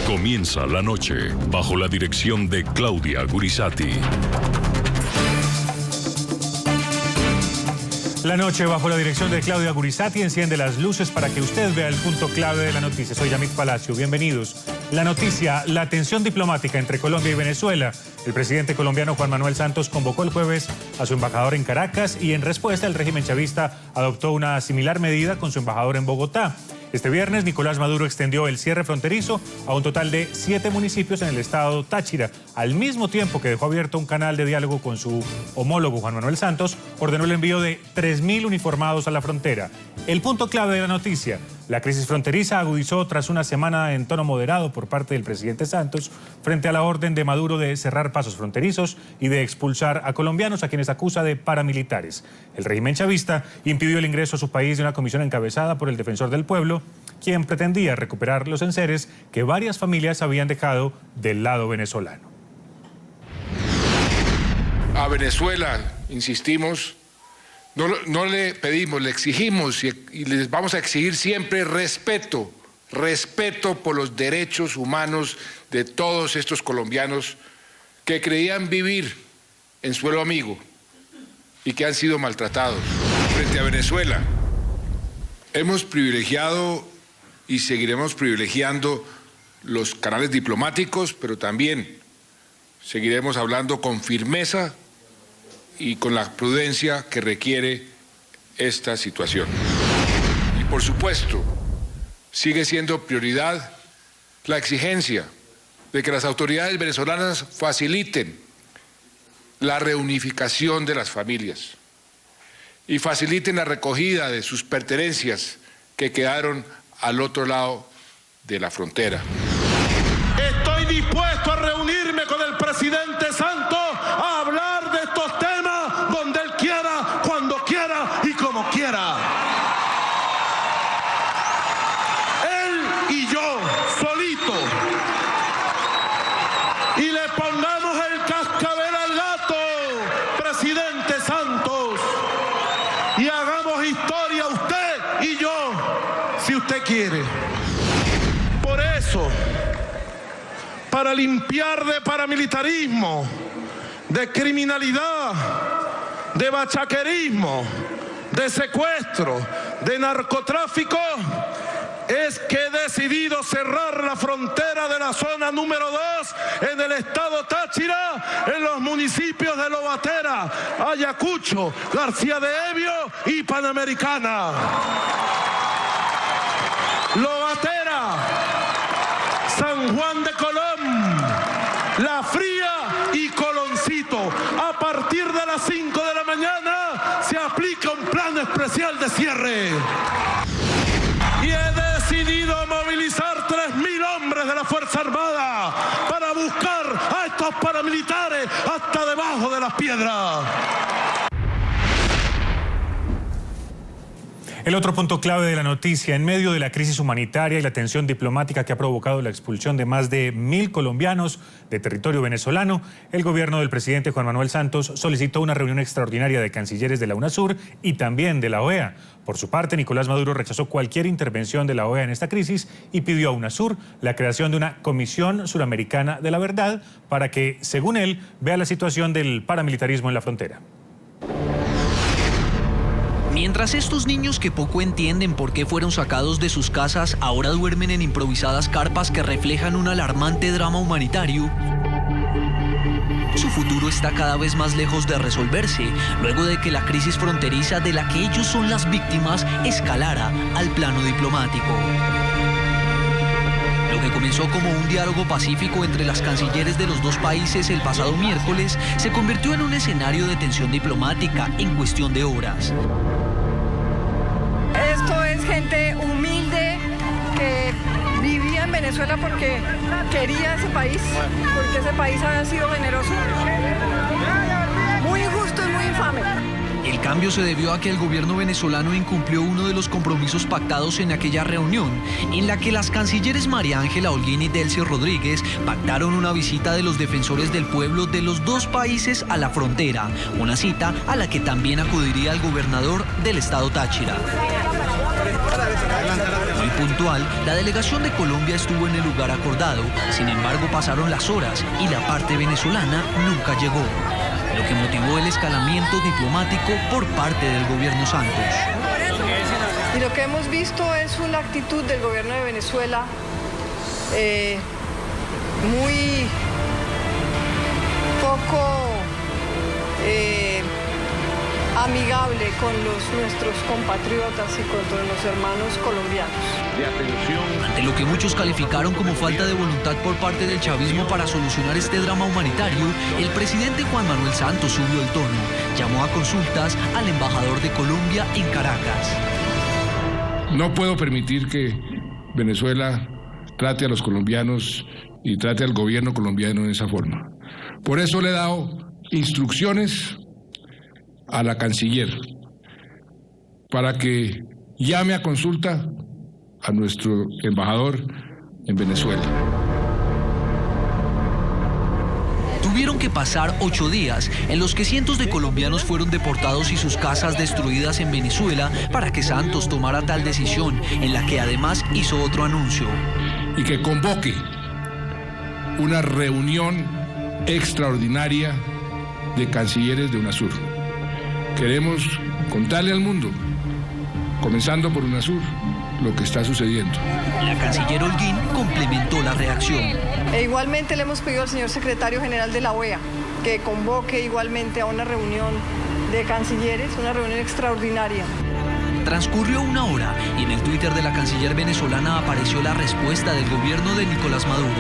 Comienza la noche bajo la dirección de Claudia Gurisati. La noche bajo la dirección de Claudia Gurisati enciende las luces para que usted vea el punto clave de la noticia. Soy Yamit Palacio, bienvenidos. La noticia, la tensión diplomática entre Colombia y Venezuela. El presidente colombiano Juan Manuel Santos convocó el jueves a su embajador en Caracas y en respuesta el régimen chavista adoptó una similar medida con su embajador en Bogotá. Este viernes, Nicolás Maduro extendió el cierre fronterizo a un total de 7 municipios en el estado Táchira. Al mismo tiempo que dejó abierto un canal de diálogo con su homólogo Juan Manuel Santos, ordenó el envío de 3.000 uniformados a la frontera. El punto clave de la noticia: la crisis fronteriza agudizó tras una semana en tono moderado por parte del presidente Santos frente a la orden de Maduro de cerrar pasos fronterizos y de expulsar a colombianos a quienes acusa de paramilitares. El régimen chavista impidió el ingreso a su país de una comisión encabezada por el defensor del pueblo, quien pretendía recuperar los enseres que varias familias habían dejado del lado venezolano. A Venezuela, insistimos, no le pedimos, le exigimos y les vamos a exigir siempre respeto por los derechos humanos de todos estos colombianos que creían vivir en suelo amigo y que han sido maltratados. Frente a Venezuela, hemos privilegiado y seguiremos privilegiando los canales diplomáticos, pero también seguiremos hablando con firmeza y con la prudencia que requiere esta situación. Y por supuesto, sigue siendo prioridad la exigencia de que las autoridades venezolanas faciliten la reunificación de las familias y faciliten la recogida de sus pertenencias que quedaron al otro lado de la frontera. Estoy dispuesto a reunirme con el presidente Santos a hablar de estos temas donde él quiera, cuando quiera y como quiera. Él y yo, solito. Y le pongamos el cascabel al gato, presidente Santos. Y hagamos historia usted y yo, si usted quiere. Por eso, para limpiar de paramilitarismo, de criminalidad, de bachaquerismo, de secuestro, de narcotráfico, es que he decidido cerrar la frontera de la zona número 2 en el estado Táchira, en los municipios de Lobatera, Ayacucho, García de Ebio y Panamericana. Lobatera, San Juan de Colón, La Fría y Coloncito. A partir de las 5 de la mañana se aplica un plan especial de cierre. Y he decidido movilizar 3.000 hombres de la Fuerza Armada para buscar a estos paramilitares hasta debajo de las piedras. El otro punto clave de la noticia: en medio de la crisis humanitaria y la tensión diplomática que ha provocado la expulsión de más de 1.000 colombianos de territorio venezolano, el gobierno del presidente Juan Manuel Santos solicitó una reunión extraordinaria de cancilleres de la UNASUR y también de la OEA. Por su parte, Nicolás Maduro rechazó cualquier intervención de la OEA en esta crisis y pidió a UNASUR la creación de una Comisión Suramericana de la Verdad para que, según él, vea la situación del paramilitarismo en la frontera. Mientras estos niños que poco entienden por qué fueron sacados de sus casas ahora duermen en improvisadas carpas que reflejan un alarmante drama humanitario, su futuro está cada vez más lejos de resolverse, luego de que la crisis fronteriza de la que ellos son las víctimas escalara al plano diplomático. Lo que comenzó como un diálogo pacífico entre las cancilleres de los dos países el pasado miércoles se convirtió en un escenario de tensión diplomática en cuestión de horas. Esto es gente humilde que vivía en Venezuela porque quería ese país, porque ese país había sido generoso. Muy injusto y muy infame. El cambio se debió a que el gobierno venezolano incumplió uno de los compromisos pactados en aquella reunión, en la que las cancilleres María Ángela Holguín y Delcy Rodríguez pactaron una visita de los defensores del pueblo de los dos países a la frontera, una cita a la que también acudiría el gobernador del estado Táchira. Muy puntual, la delegación de Colombia estuvo en el lugar acordado. Sin embargo, pasaron las horas y la parte venezolana nunca llegó, lo que motivó el escalamiento diplomático por parte del gobierno Santos. Y lo que hemos visto es una actitud del gobierno de Venezuela muy poco amigable con nuestros compatriotas y con los hermanos colombianos. Ante lo que muchos calificaron como falta de voluntad por parte del chavismo para solucionar este drama humanitario, el presidente Juan Manuel Santos subió el tono, llamó a consultas al embajador de Colombia en Caracas. No puedo permitir que Venezuela trate a los colombianos y trate al gobierno colombiano de esa forma. Por eso le he dado instrucciones a la canciller para que llame a consulta a nuestro embajador en Venezuela. Tuvieron que pasar 8 días en los que cientos de colombianos fueron deportados y sus casas destruidas en Venezuela para que Santos tomara tal decisión, en la que además hizo otro anuncio. Y que convoque una reunión extraordinaria de cancilleres de UNASUR. Queremos contarle al mundo, comenzando por UNASUR, lo que está sucediendo. La canciller Holguín complementó la reacción. Igualmente le hemos pedido al señor secretario general de la OEA que convoque igualmente a una reunión de cancilleres, una reunión extraordinaria. Transcurrió 1 hora y en el Twitter de la canciller venezolana apareció la respuesta del gobierno de Nicolás Maduro.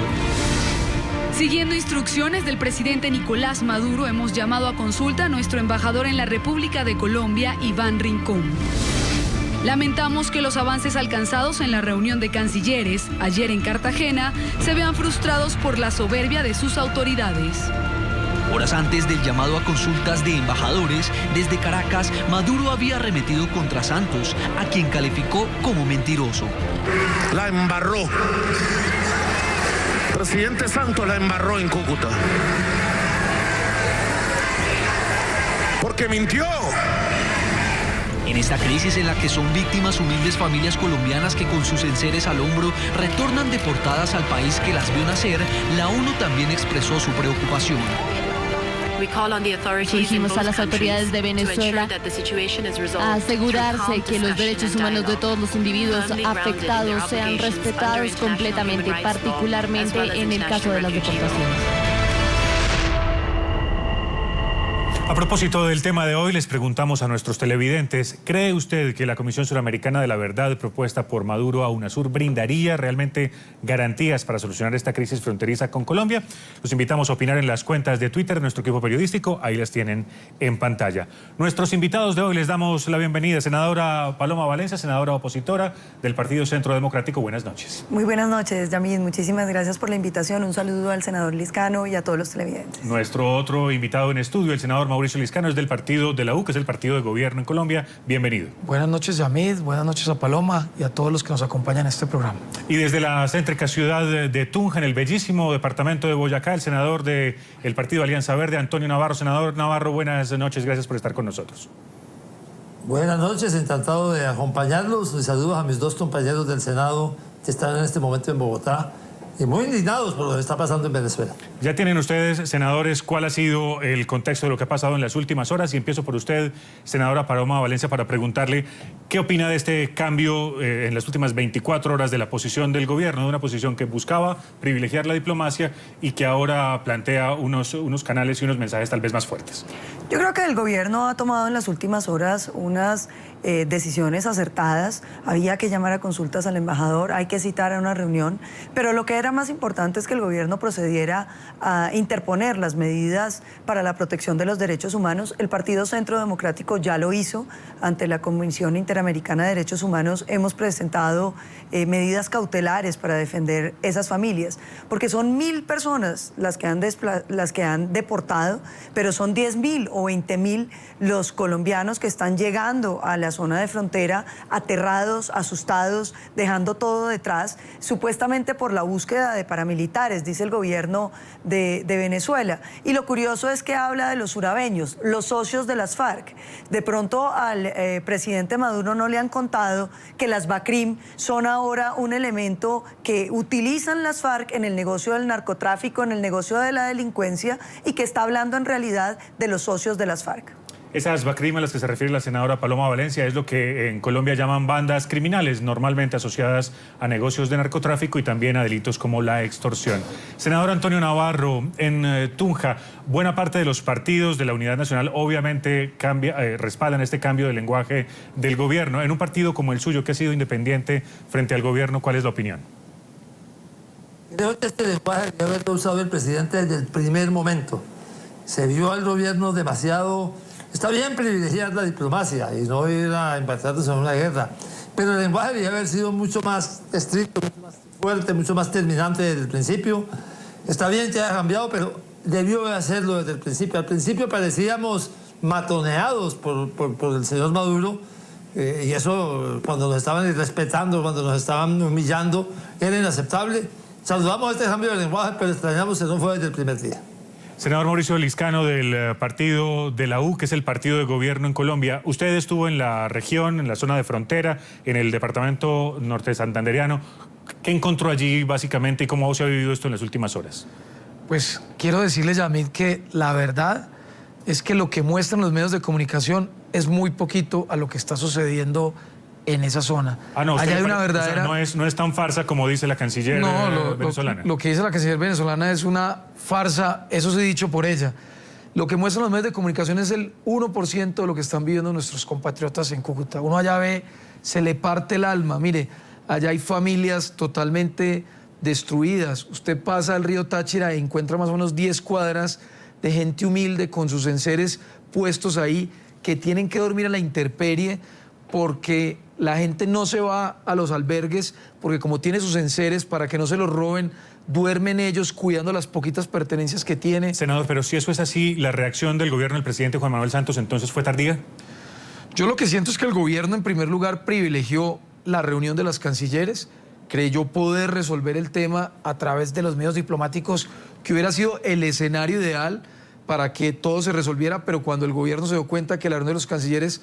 Siguiendo instrucciones del presidente Nicolás Maduro, hemos llamado a consulta a nuestro embajador en la República de Colombia, Iván Rincón. Lamentamos que los avances alcanzados en la reunión de cancilleres ayer en Cartagena se vean frustrados por la soberbia de sus autoridades. Horas antes del llamado a consultas de embajadores, desde Caracas, Maduro había arremetido contra Santos, a quien calificó como mentiroso. La embarró. Presidente Santos la embarró en Cúcuta. Porque mintió. En esta crisis en la que son víctimas humildes familias colombianas que con sus enseres al hombro retornan deportadas al país que las vio nacer, la ONU también expresó su preocupación. Exigimos a las autoridades de Venezuela a asegurarse que los derechos humanos de todos los individuos afectados sean respetados completamente, particularmente en el caso de las deportaciones. A propósito del tema de hoy, les preguntamos a nuestros televidentes, ¿cree usted que la Comisión Suramericana de la Verdad propuesta por Maduro a UNASUR brindaría realmente garantías para solucionar esta crisis fronteriza con Colombia? Los invitamos a opinar en las cuentas de Twitter de nuestro equipo periodístico, ahí las tienen en pantalla. Nuestros invitados de hoy les damos la bienvenida. Senadora Paloma Valencia, senadora opositora del Partido Centro Democrático, buenas noches. Muy buenas noches, Yamid, muchísimas gracias por la invitación. Un saludo al senador Liscano y a todos los televidentes. Nuestro otro invitado en estudio, el senador Mauricio Liscano, es del partido de la U, que es el partido de gobierno en Colombia. Bienvenido. Buenas noches, Yamid. Buenas noches a Paloma y a todos los que nos acompañan en este programa. Y desde la céntrica ciudad de Tunja, en el bellísimo departamento de Boyacá, el senador del partido Alianza Verde, Antonio Navarro. Senador Navarro, buenas noches. Gracias por estar con nosotros. Buenas noches, encantado de acompañarlos. Les saludo a mis dos compañeros del Senado que están en este momento en Bogotá y muy indignados por lo que está pasando en Venezuela. Ya tienen ustedes, senadores, cuál ha sido el contexto de lo que ha pasado en las últimas horas, y empiezo por usted, senadora Paloma Valencia, para preguntarle qué opina de este cambio en las últimas 24 horas de la posición del gobierno, de una posición que buscaba privilegiar la diplomacia y que ahora plantea unos canales y unos mensajes tal vez más fuertes. Yo creo que el gobierno ha tomado en las últimas horas unas decisiones acertadas. Había que llamar a consultas al embajador, hay que citar a una reunión, pero lo que era más importante es que el gobierno procediera a interponer las medidas para la protección de los derechos humanos. El Partido Centro Democrático ya lo hizo ante la Comisión Interamericana de Derechos Humanos. Hemos presentado medidas cautelares para defender esas familias, porque son 1.000 personas las que han deportado, pero son 10.000 o 20.000 los colombianos que están llegando a las zona de frontera, aterrados, asustados, dejando todo detrás, supuestamente por la búsqueda de paramilitares, dice el gobierno de Venezuela. Y lo curioso es que habla de los urabeños, los socios de las FARC. De pronto al presidente Maduro no le han contado que las BACRIM son ahora un elemento que utilizan las FARC en el negocio del narcotráfico, en el negocio de la delincuencia, y que está hablando en realidad de los socios de las FARC. Esas BACRIM a las que se refiere la senadora Paloma Valencia es lo que en Colombia llaman bandas criminales, normalmente asociadas a negocios de narcotráfico y también a delitos como la extorsión. Senador Antonio Navarro, en Tunja, buena parte de los partidos de la Unidad Nacional obviamente respaldan este cambio de lenguaje del gobierno. En un partido como el suyo, que ha sido independiente frente al gobierno, ¿cuál es la opinión? Creo que este lenguaje debe haberlo usado el presidente desde el primer momento. Se vio al gobierno demasiado... Está bien privilegiar la diplomacia y no ir a embarcarnos en una guerra, pero el lenguaje debe haber sido mucho más estricto, mucho más fuerte, mucho más terminante desde el principio. Está bien que haya cambiado, pero debió hacerlo desde el principio. Al principio parecíamos matoneados por el señor Maduro, y eso, cuando nos estaban irrespetando, cuando nos estaban humillando, era inaceptable. Saludamos este cambio de lenguaje, pero extrañamos que no fue desde el primer día. Senador Mauricio Liscano, del partido de la U, que es el partido de gobierno en Colombia. Usted estuvo en la región, en la zona de frontera, en el departamento norte santandereano. ¿Qué encontró allí básicamente y cómo se ha vivido esto en las últimas horas? Pues quiero decirle, Yamit, que la verdad es que lo que muestran los medios de comunicación es muy poquito a lo que está sucediendo en esa zona. No, allá hay una verdadera... O sea, no es tan farsa como dice la canciller venezolana. Lo que dice la canciller venezolana es una farsa, eso se ha dicho por ella. Lo que muestran los medios de comunicación es el 1% de lo que están viviendo nuestros compatriotas en Cúcuta. Uno allá ve, se le parte el alma. Mire, allá hay familias totalmente destruidas. Usted pasa al río Táchira y encuentra más o menos 10 cuadras de gente humilde con sus enseres puestos ahí, que tienen que dormir a la intemperie porque la gente no se va a los albergues, porque como tiene sus enseres para que no se los roben, duermen ellos cuidando las poquitas pertenencias que tiene. Senador, pero si eso es así, ¿la reacción del gobierno del presidente Juan Manuel Santos entonces fue tardía? Yo lo que siento es que el gobierno en primer lugar privilegió la reunión de las cancilleres, creyó poder resolver el tema a través de los medios diplomáticos, que hubiera sido el escenario ideal para que todo se resolviera, pero cuando el gobierno se dio cuenta que la reunión de los cancilleres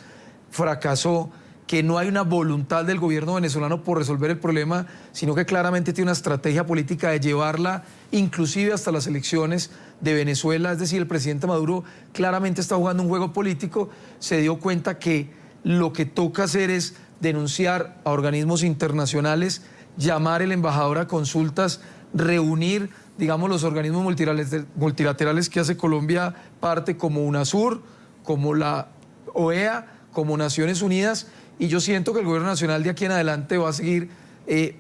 fracasó, que no hay una voluntad del gobierno venezolano por resolver el problema, sino que claramente tiene una estrategia política de llevarla inclusive hasta las elecciones de Venezuela. Es decir, el presidente Maduro claramente está jugando un juego político, se dio cuenta que lo que toca hacer es denunciar a organismos internacionales, llamar el embajador a consultas, reunir, digamos, los organismos multilaterales que hace Colombia parte, como UNASUR, como la OEA, como Naciones Unidas, y yo siento que el gobierno nacional de aquí en adelante va a seguir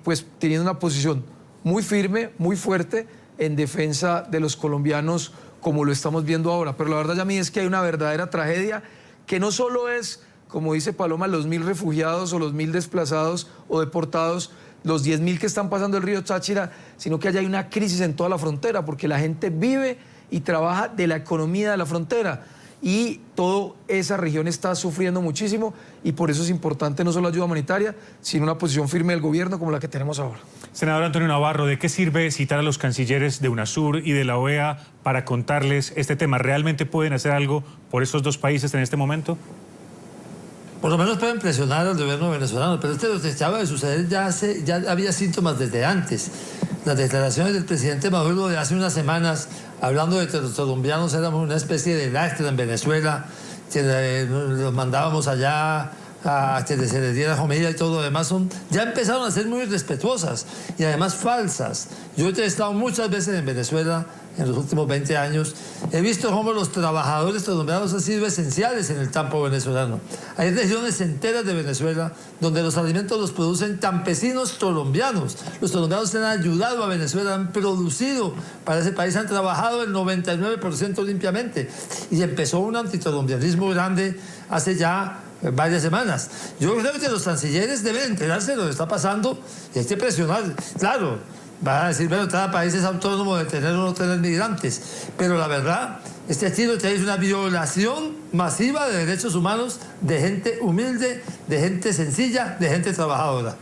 pues teniendo una posición muy firme, muy fuerte en defensa de los colombianos, como lo estamos viendo ahora. Pero la verdad, ya a mí es que hay una verdadera tragedia que no solo es, como dice Paloma, los 1000 refugiados o los 1000 desplazados o deportados, los 10.000 que están pasando el río Táchira, sino que allá hay una crisis en toda la frontera, porque la gente vive y trabaja de la economía de la frontera. Y toda esa región está sufriendo muchísimo, y por eso es importante no solo ayuda humanitaria, sino una posición firme del gobierno como la que tenemos ahora. Senador Antonio Navarro, ¿de qué sirve citar a los cancilleres de UNASUR y de la OEA para contarles este tema? ¿Realmente pueden hacer algo por esos dos países en este momento? Por lo menos pueden presionar al gobierno venezolano, pero lo que estaba de suceder ya había síntomas desde antes. Las declaraciones del presidente Maduro de hace unas semanas, hablando de que los colombianos éramos una especie de lastre en Venezuela, que los mandábamos allá a que se les diera comida y todo lo demás, ya empezaron a ser muy irrespetuosas y además falsas. Yo he estado muchas veces en Venezuela en los últimos 20 años. He visto cómo los trabajadores colombianos han sido esenciales en el campo venezolano. Hay regiones enteras de Venezuela donde los alimentos los producen campesinos colombianos. Los colombianos han ayudado a Venezuela, han producido para ese país, han trabajado el 99% limpiamente. Y empezó un anticolombianismo grande hace ya varias semanas. Yo creo que los cancilleres deben enterarse de lo que está pasando y hay que presionar. Claro, Van a decir, bueno, cada país es autónomo de tener o no tener migrantes, pero la verdad, este Chile es una violación masiva de derechos humanos de gente humilde, de gente sencilla, de gente trabajadora.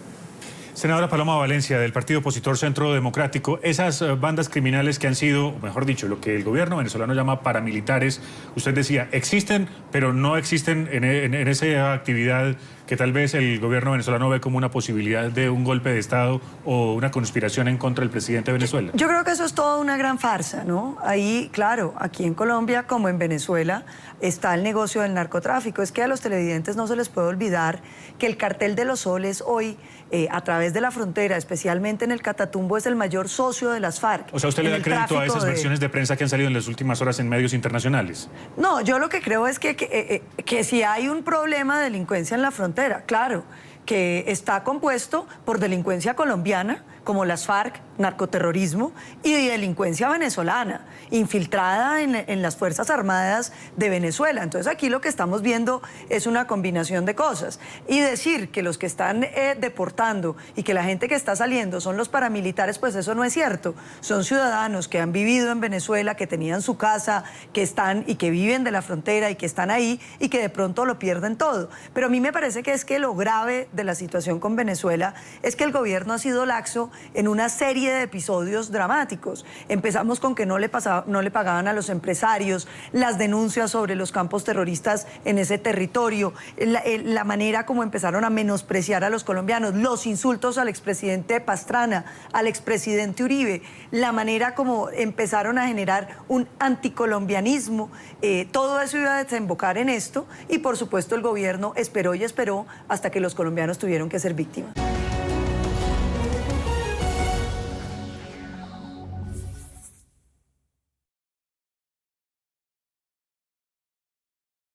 Senadora Paloma Valencia, del partido opositor Centro Democrático, esas bandas criminales que han sido, o mejor dicho, lo que el gobierno venezolano llama paramilitares, usted decía, existen, pero no existen en esa actividad que tal vez el gobierno venezolano ve como una posibilidad de un golpe de Estado o una conspiración en contra del presidente de Venezuela. Yo creo que eso es toda una gran farsa, ¿no? Ahí, claro, aquí en Colombia como en Venezuela está el negocio del narcotráfico. Es que a los televidentes no se les puede olvidar que el cartel de los soles hoy, a través de la frontera, especialmente en el Catatumbo, es el mayor socio de las FARC. O sea, ¿usted le da crédito a esas versiones de prensa que han salido en las últimas horas en medios internacionales? No, yo lo que creo es que si hay un problema de delincuencia en la frontera, claro, que está compuesto por delincuencia colombiana, como las FARC, narcoterrorismo, y delincuencia venezolana, infiltrada en las Fuerzas Armadas de Venezuela. Entonces aquí lo que estamos viendo es una combinación de cosas. Y decir que los que están deportando y que la gente que está saliendo son los paramilitares, pues eso no es cierto. Son ciudadanos que han vivido en Venezuela, que tenían su casa, que están y que viven de la frontera y que están ahí y que de pronto lo pierden todo. Pero a mí me parece que es que lo grave de la situación con Venezuela es que el gobierno ha sido laxo en una serie de episodios dramáticos. Empezamos con que no le pagaban a los empresarios, las denuncias sobre los campos terroristas en ese territorio, la manera como empezaron a menospreciar a los colombianos, los insultos al expresidente Pastrana, al expresidente Uribe, la manera como empezaron a generar un anticolombianismo. Todo eso iba a desembocar en esto y por supuesto el gobierno esperó y esperó hasta que los colombianos tuvieron que ser víctimas.